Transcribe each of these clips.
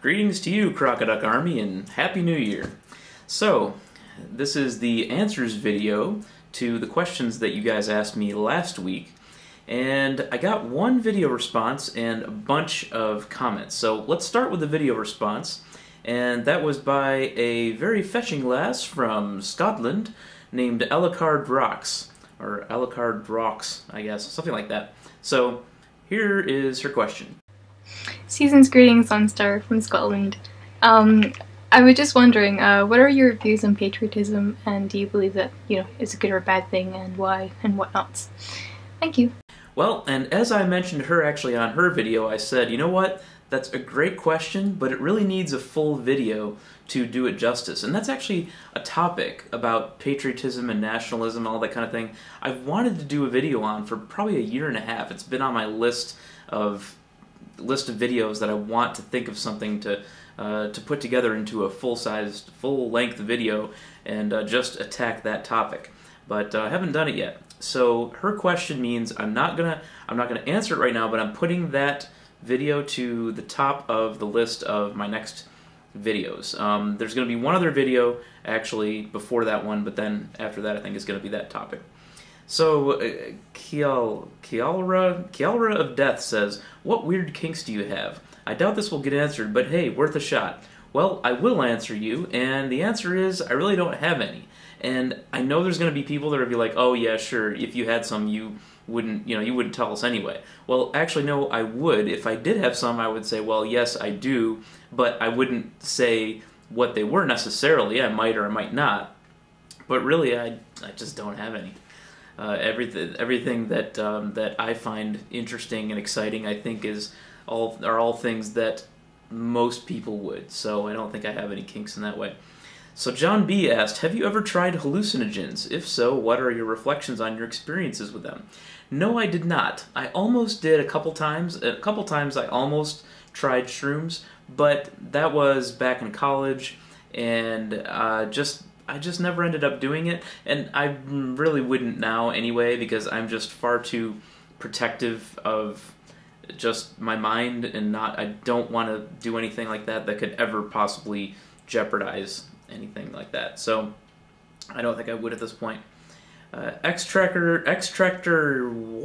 Greetings to you, Crocoduck Army, and Happy New Year. So, this is the answers video to the questions that you guys asked me last week, and I got one video response and a bunch of comments. So let's start with the video response, and that was by a very fetching lass from Scotland named Dvorak, or Dvorak, I guess, something like that. So here is her question. Season's greetings, Zaunstar from Scotland. I was just wondering, what are your views on patriotism, and do you believe that, it's a good or a bad thing, and why, and whatnots? Thank you. Well, and as I mentioned her actually on her video, I said, you know what, that's a great question, but it really needs a full video to do it justice. And that's actually a topic about patriotism and nationalism and all that kind of thing I've wanted to do a video on for probably a year and a half. It's been on my list of videos that I want to think of something to put together into a full-sized, full-length video and just attack that topic. But I haven't done it yet. So her question means I'm not gonna answer it right now, but I'm putting that video to the top of the list of my next videos. There's gonna be one other video actually before that one, but then after that I think it's gonna be that topic. So, Kialra of Death says, what weird kinks do you have? I doubt this will get answered, but hey, worth a shot. Well, I will answer you, and the answer is, I really don't have any. And I know there's going to be people that are going to be like, oh yeah, sure, if you had some, you wouldn't tell us anyway. Well, actually, no, I would. If I did have some, I would say, well, yes, I do, but I wouldn't say what they were necessarily. I might or I might not. But really, I just don't have any. Everything that that I find interesting and exciting, I think, are all things that most people would. So I don't think I have any kinks in that way. So John B asked, have you ever tried hallucinogens? If so, what are your reflections on your experiences with them? No, I did not. I almost did a couple times. A couple times I almost tried shrooms, but that was back in college, and I just never ended up doing it, and I really wouldn't now anyway, because I'm just far too protective of just my mind, and I don't want to do anything like that that could ever possibly jeopardize anything like that. So I don't think I would at this point. Xtractor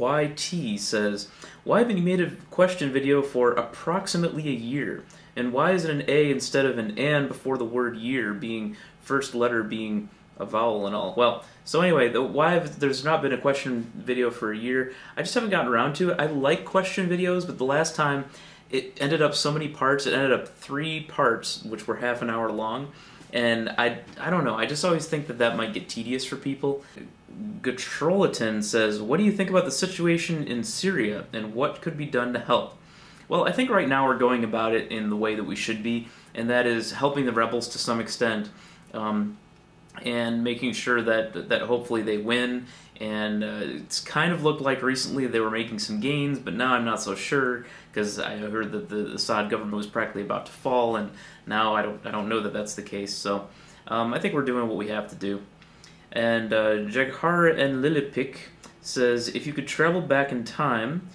YT says, why haven't you made a question video for approximately a year? And why is it an A instead of an and before the word year, being first letter being a vowel and all? Well, so anyway, why there's not been a question video for a year, I just haven't gotten around to it. I like question videos, but the last time it ended up so many parts. It ended up 3 parts, which were half an hour long. And I don't know, I just always think that might get tedious for people. Gatrolatin says, what do you think about the situation in Syria, and what could be done to help? Well, I think right now we're going about it in the way that we should be, and that is helping the rebels to some extent, and making sure that hopefully they win. And it's kind of looked like recently they were making some gains, but now I'm not so sure, because I heard that the Assad government was practically about to fall, and now I don't know that that's the case. So I think we're doing what we have to do. And Jaghar and Lilipik says, if you could travel back in time,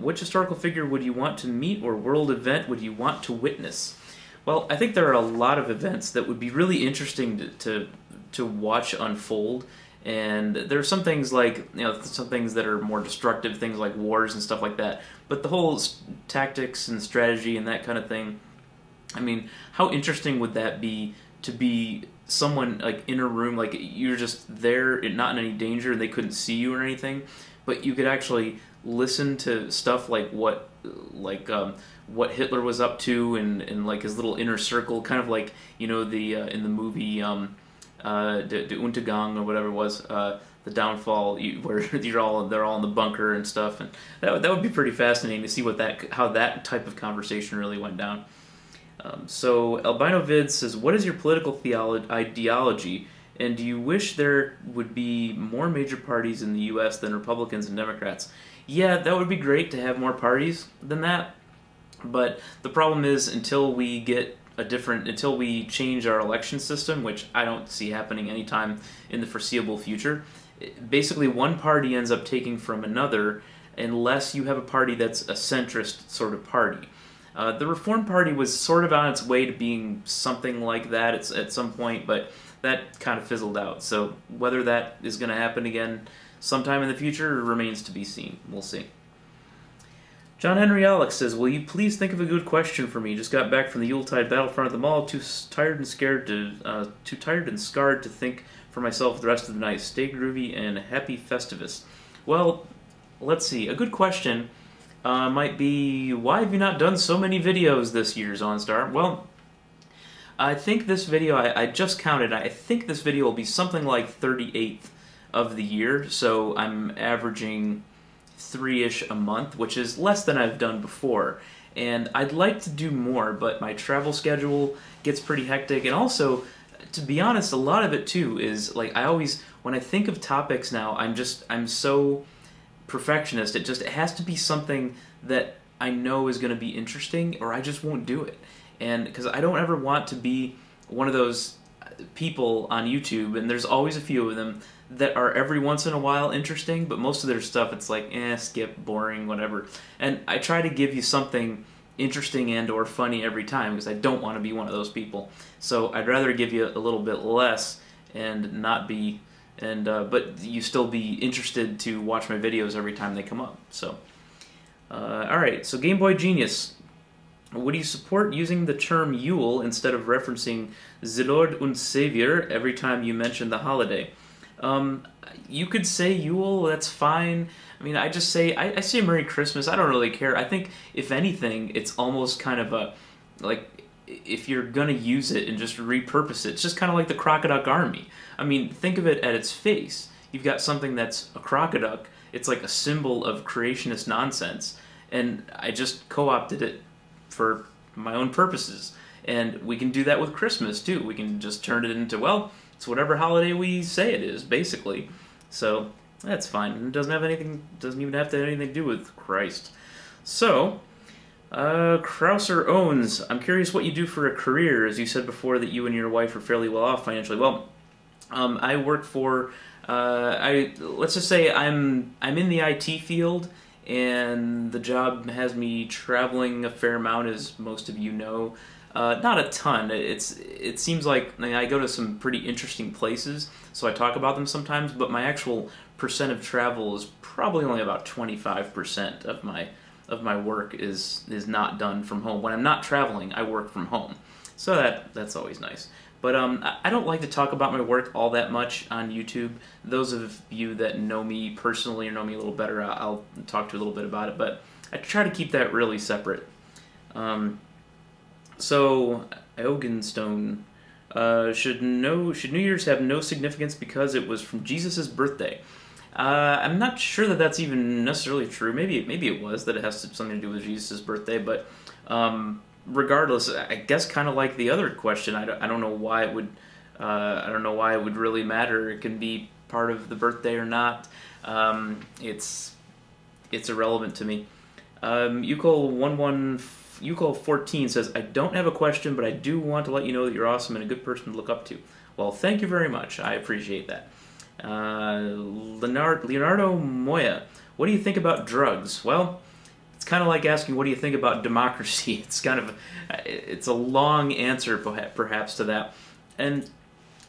which historical figure would you want to meet, or world event would you want to witness? Well, I think there are a lot of events that would be really interesting to watch unfold. And there are some things like, some things that are more destructive, things like wars and stuff like that. But the whole tactics and strategy and that kind of thing, I mean, how interesting would that be to be someone like in a room, like you're just there, not in any danger, and they couldn't see you or anything, but you could actually listen to stuff like what Hitler was up to, and like his little inner circle, kind of like in the movie the Untergang or whatever it was, the downfall, where they're all in the bunker and stuff, and that would be pretty fascinating to see how that type of conversation really went down. So Albino Vid says, what is your political ideology, and do you wish there would be more major parties in the U.S. than Republicans and Democrats? Yeah, that would be great to have more parties than that, but the problem is until we change our election system, which I don't see happening anytime in the foreseeable future, basically one party ends up taking from another unless you have a party that's a centrist sort of party. The Reform Party was sort of on its way to being something like that at some point, but that kind of fizzled out. So whether that is going to happen again sometime in the future remains to be seen. We'll see. John Henry Alex says, will you please think of a good question for me? Just got back from the Yuletide battlefront at the mall, too tired and scared too tired and scarred to think for myself the rest of the night. Stay groovy and happy Festivus. Well, let's see. A good question might be, why have you not done so many videos this year, Zaunstar? Well, I think this video, I just counted, I think this video will be something like 38th of the year, so I'm averaging 3-ish a month, which is less than I've done before. And I'd like to do more, but my travel schedule gets pretty hectic, and also, to be honest, a lot of it too is, like, when I think of topics now, I'm so perfectionist. It has to be something that I know is going to be interesting, or I just won't do it. And because I don't ever want to be one of those people on YouTube, and there's always a few of them that are every once in a while interesting, but most of their stuff it's like, skip, boring, whatever. And I try to give you something interesting and or funny every time, because I don't want to be one of those people. So I'd rather give you a little bit less and not be, but you still be interested to watch my videos every time they come up. So, alright, so Game Boy Genius. Would you support using the term Yule instead of referencing the Lord und Savior every time you mention the holiday? You could say Yule, that's fine. I mean, I say Merry Christmas, I don't really care. I think, if anything, it's almost kind of a, like, if you're gonna use it and just repurpose it, it's just kind of like the Crocoduck Army. I mean, think of it at its face. You've got something that's a crocoduck, it's like a symbol of creationist nonsense, and I just co-opted it for my own purposes. And we can do that with Christmas, too. We can just turn it into, well, it's whatever holiday we say it is, basically. So, that's fine. It doesn't even have to have anything to do with Christ. So, Krauser owns, I'm curious what you do for a career, as you said before that you and your wife are fairly well off financially. Well, I work for, let's just say I'm in the IT field, and the job has me traveling a fair amount, as most of you know. Not a ton. It seems like I go to some pretty interesting places, so I talk about them sometimes, but my actual percent of travel is probably only about 25% of my work is not done from home. When I'm not traveling, I work from home. So that's always nice. But I don't like to talk about my work all that much on YouTube. Those of you that know me personally or know me a little better, I'll talk to you a little bit about it, but I try to keep that really separate. So, Elginstone, should New Year's have no significance because it was from Jesus' birthday? I'm not sure that that's even necessarily true. Maybe it was, that it has something to do with Jesus' birthday, but regardless, I guess kind of like the other question, I don't know why it would really matter. It can be part of the birthday or not. It's irrelevant to me. Ucol14 says, I don't have a question, but I do want to let you know that you're awesome and a good person to look up to. Well, thank you very much. I appreciate that. Leonardo Moya, what do you think about drugs? Well, it's kind of like asking, what do you think about democracy? It's a long answer, perhaps, to that. And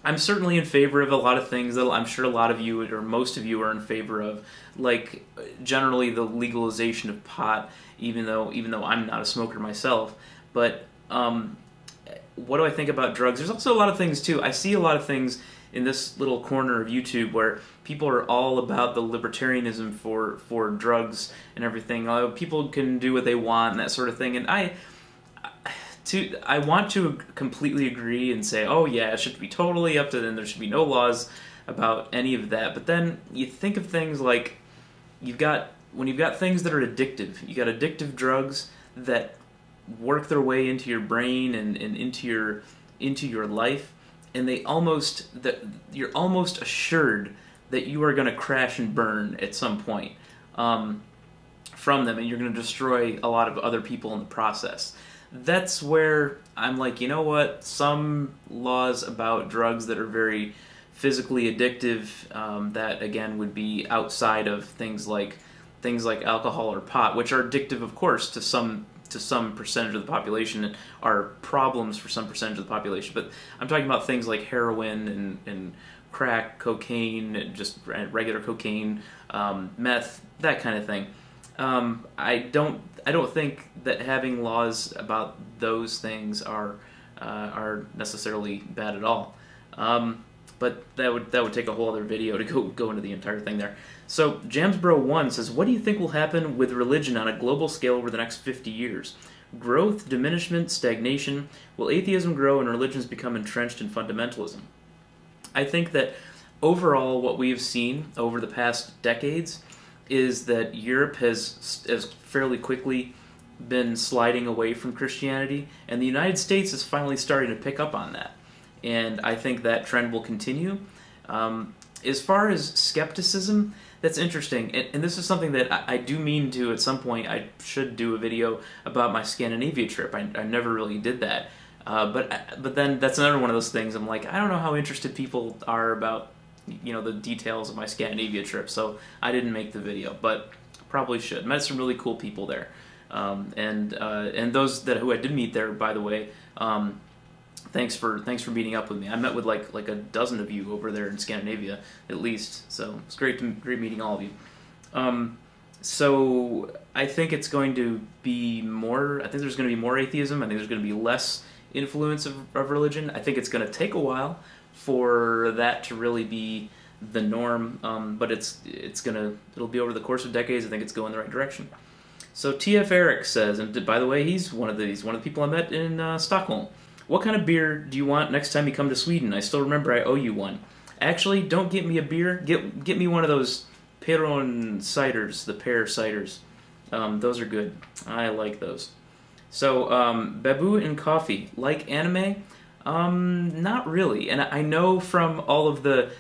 I'm certainly in favor of a lot of things that I'm sure a lot of you, or most of you, are in favor of, like generally the legalization of pot, even though I'm not a smoker myself. But what do I think about drugs? There's also a lot of things, too. I see a lot of things in this little corner of YouTube where people are all about the libertarianism for drugs and everything. People can do what they want and that sort of thing. And I want to completely agree and say, oh yeah, it should be totally up to them. There should be no laws about any of that. But then you think of things like when you've got things that are addictive. You got addictive drugs that work their way into your brain and into your life, and you're almost assured that you are going to crash and burn at some point from them, and you're going to destroy a lot of other people in the process. That's where I'm like, you know what? Some laws about drugs that are very physically addictive, that again would be outside of things like alcohol or pot, which are addictive, of course, to some to some percentage of the population and are problems for some percentage of the population. But I'm talking about things like heroin and crack, cocaine, and just regular cocaine, meth, that kind of thing. I don't think that having laws about those things are necessarily bad at all. But that would take a whole other video to go into the entire thing there. So Jamsbro1 says, what do you think will happen with religion on a global scale over the next 50 years? Growth, diminishment, stagnation? Will atheism grow and religions become entrenched in fundamentalism? I think that overall what we've seen over the past decades is that Europe has fairly quickly been sliding away from Christianity, and the United States is finally starting to pick up on that. And I think that trend will continue. As far as skepticism, that's interesting. And this is something that I do mean to, at some point, I should do a video about my Scandinavia trip. I never really did that. But then that's another one of those things. I'm like, I don't know how interested people are about, the details of my Scandinavia trip, so I didn't make the video, but probably should. Met some really cool people there. And those who I did meet there, by the way, thanks for meeting up with me. I met with like a dozen of you over there in Scandinavia, at least. So it's great meeting all of you. So I think it's going to be more. I think there's going to be more atheism. I think there's going to be less influence of religion. I think it's going to take a while for that to really be the norm. But it'll be over the course of decades. I think it's going the right direction. So TF Eric says, and by the way, he's one of the people I met in Stockholm. What kind of beer do you want next time you come to Sweden? I still remember I owe you one. Actually, don't get me a beer. Get me one of those Peron ciders, the pear ciders. Those are good. I like those. So, Babu and Coffee. Like anime? Not really. And I know from all of the...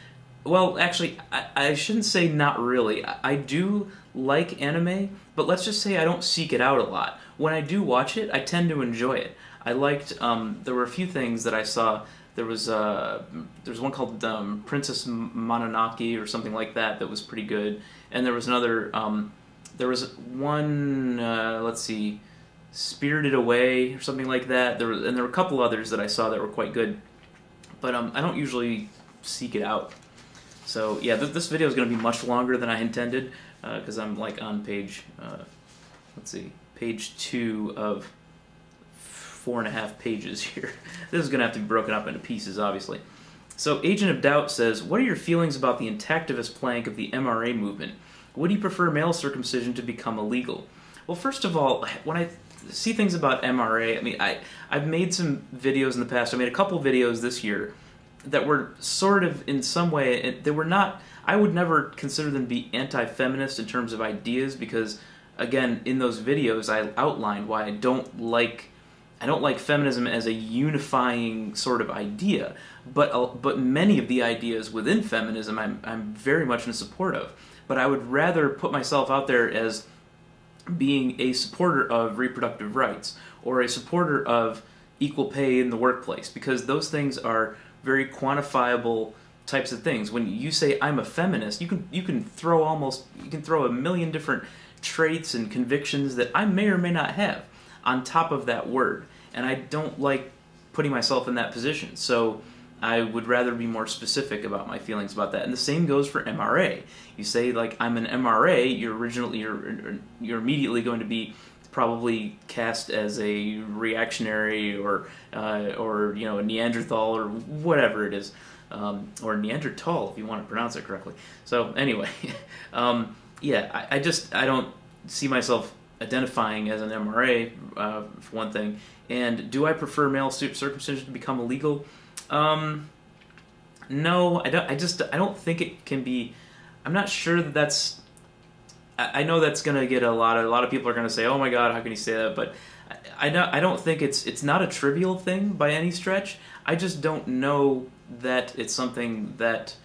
Well, actually, I shouldn't say not really. I do like anime, but let's just say I don't seek it out a lot. When I do watch it, I tend to enjoy it. I liked, there were a few things that I saw. There was one called Princess Mononoke or something like that was pretty good. And there was another, there was one, let's see, Spirited Away or something like that. There were a couple others that I saw that were quite good. But I don't usually seek it out. So yeah, this video is going to be much longer than I intended because I'm like on page, let's see, page 2 of 4.5 pages here. This is going to have to be broken up into pieces, obviously. So Agent of Doubt says, what are your feelings about the intactivist plank of the MRA movement? Would you prefer male circumcision to become illegal? Well, first of all, when I see things about MRA, I mean, I've made some videos in the past. I made a couple videos this year that were sort of, in some way, they were not, I would never consider them to be anti-feminist in terms of ideas because, again, in those videos I outlined why I don't like feminism as a unifying sort of idea, but many of the ideas within feminism I'm very much in support of. But I would rather put myself out there as being a supporter of reproductive rights or a supporter of equal pay in the workplace, because those things are very quantifiable types of things. When you say I'm a feminist, you can throw a million different traits and convictions that I may or may not have on top of that word, and I don't like putting myself in that position, so I would rather be more specific about my feelings about that. And the same goes for MRA. You say, like, I'm an MRA, you're immediately going to be probably cast as a reactionary or a Neanderthal or whatever it is, or Neanderthal if you want to pronounce it correctly. So anyway, yeah, I don't see myself identifying as an MRA, for one thing. And do I prefer male circumcision to become illegal? No, I don't think it can be. I'm not sure that that's. I know that's going to get a lot of people are going to say, "Oh my God, how can you say that?" But I don't think it's not a trivial thing by any stretch. I just don't know that it's something that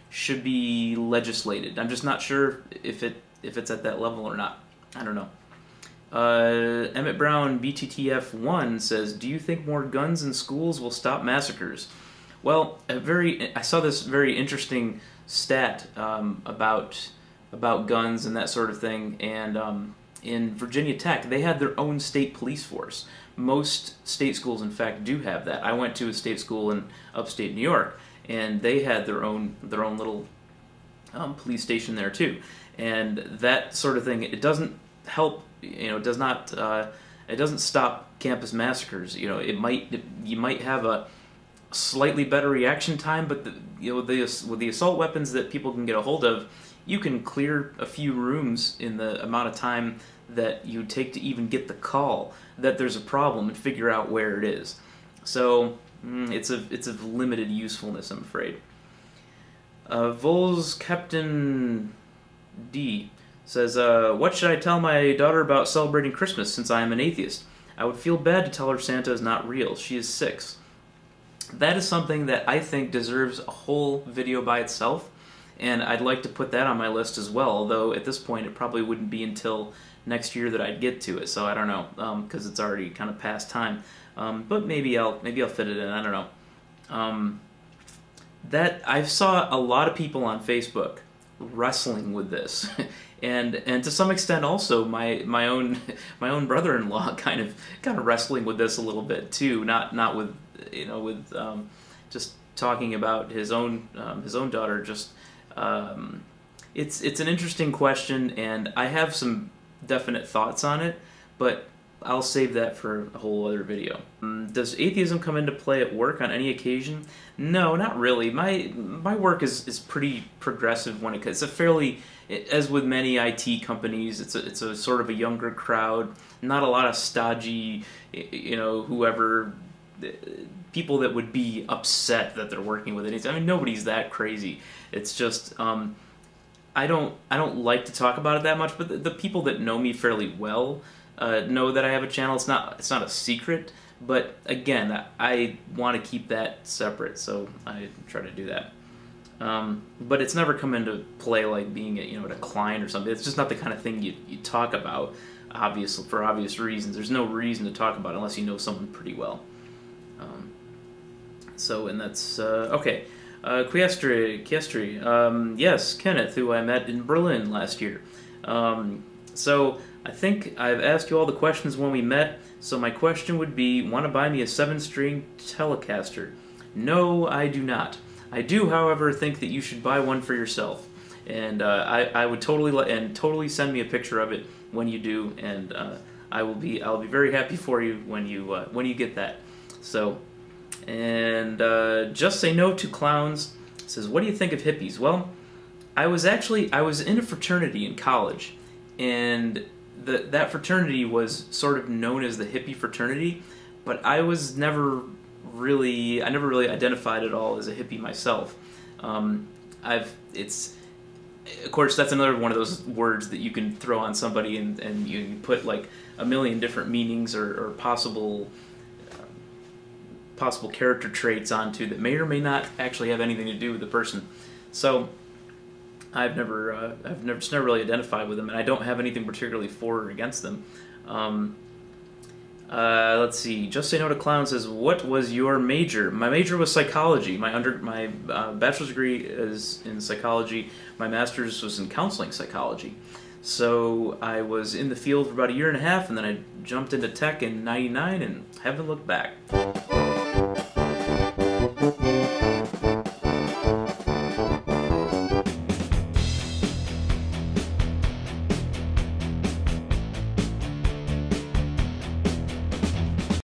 should be legislated. I'm just not sure if it's at that level or not. I don't know. Emmett Brown BTTF1 says, do you think more guns in schools will stop massacres? Well, I saw this very interesting stat about guns and that sort of thing, and in Virginia Tech, they had their own state police force. Most state schools, in fact, do have that. I went to a state school in upstate New York, and they had their own little police station there too. And that sort of thing, it doesn't help. It does not. It doesn't stop campus massacres. You might have a slightly better reaction time, but with the assault weapons that people can get a hold of, you can clear a few rooms in the amount of time that you take to even get the call that there's a problem and figure out where it is. So it's of limited usefulness, I'm afraid. Vols Captain D says, what should I tell my daughter about celebrating Christmas since I am an atheist? I would feel bad to tell her Santa is not real. She is 6. That is something that I think deserves a whole video by itself, and I'd like to put that on my list as well, although at this point it probably wouldn't be until next year that I'd get to it, so I don't know, because it's already kind of past time. But maybe I'll fit it in, I don't know. That I've saw a lot of people on Facebook wrestling with this, and to some extent also my own brother-in-law kind of wrestling with this a little bit too. Not with just talking about his own daughter. Just it's an interesting question, and I have some definite thoughts on it, but I'll save that for a whole other video. Does atheism come into play at work on any occasion? No, not really. My work is pretty progressive when it's a fairly, as with many IT companies, it's a sort of a younger crowd, not a lot of stodgy, whoever, people that would be upset that they're working with it. I mean, nobody's that crazy. It's just, I don't like to talk about it that much, but the people that know me fairly well know that I have a channel. It's not a secret, but again, I want to keep that separate, so I try to do that. But it's never come into play like being at a client or something. It's just not the kind of thing you talk about, obviously, for obvious reasons. There's no reason to talk about it unless you know someone pretty well. And that's okay. Chiestri, yes, Kenneth, who I met in Berlin last year. So I think I've asked you all the questions when we met, so my question would be, want to buy me a 7-string Telecaster? No, I do not. I do, however, think that you should buy one for yourself, and I would totally send me a picture of it when you do, and I'll be very happy for you when you get that. So, and Just Say No to Clowns says, what do you think of hippies? Well, I was in a fraternity in college, and that fraternity was sort of known as the hippie fraternity, but I never really identified at all as a hippie myself. Of course, that's another one of those words that you can throw on somebody and you can put like a million different meanings or possible character traits onto that may or may not actually have anything to do with the person. So I've never really identified with them, and I don't have anything particularly for or against them. Let's see. Just Say No to Clown says, what was your major? My major was psychology. My bachelor's degree is in psychology. My master's was in counseling psychology. So I was in the field for about a year and a half, and then I jumped into tech in '99 and haven't looked back.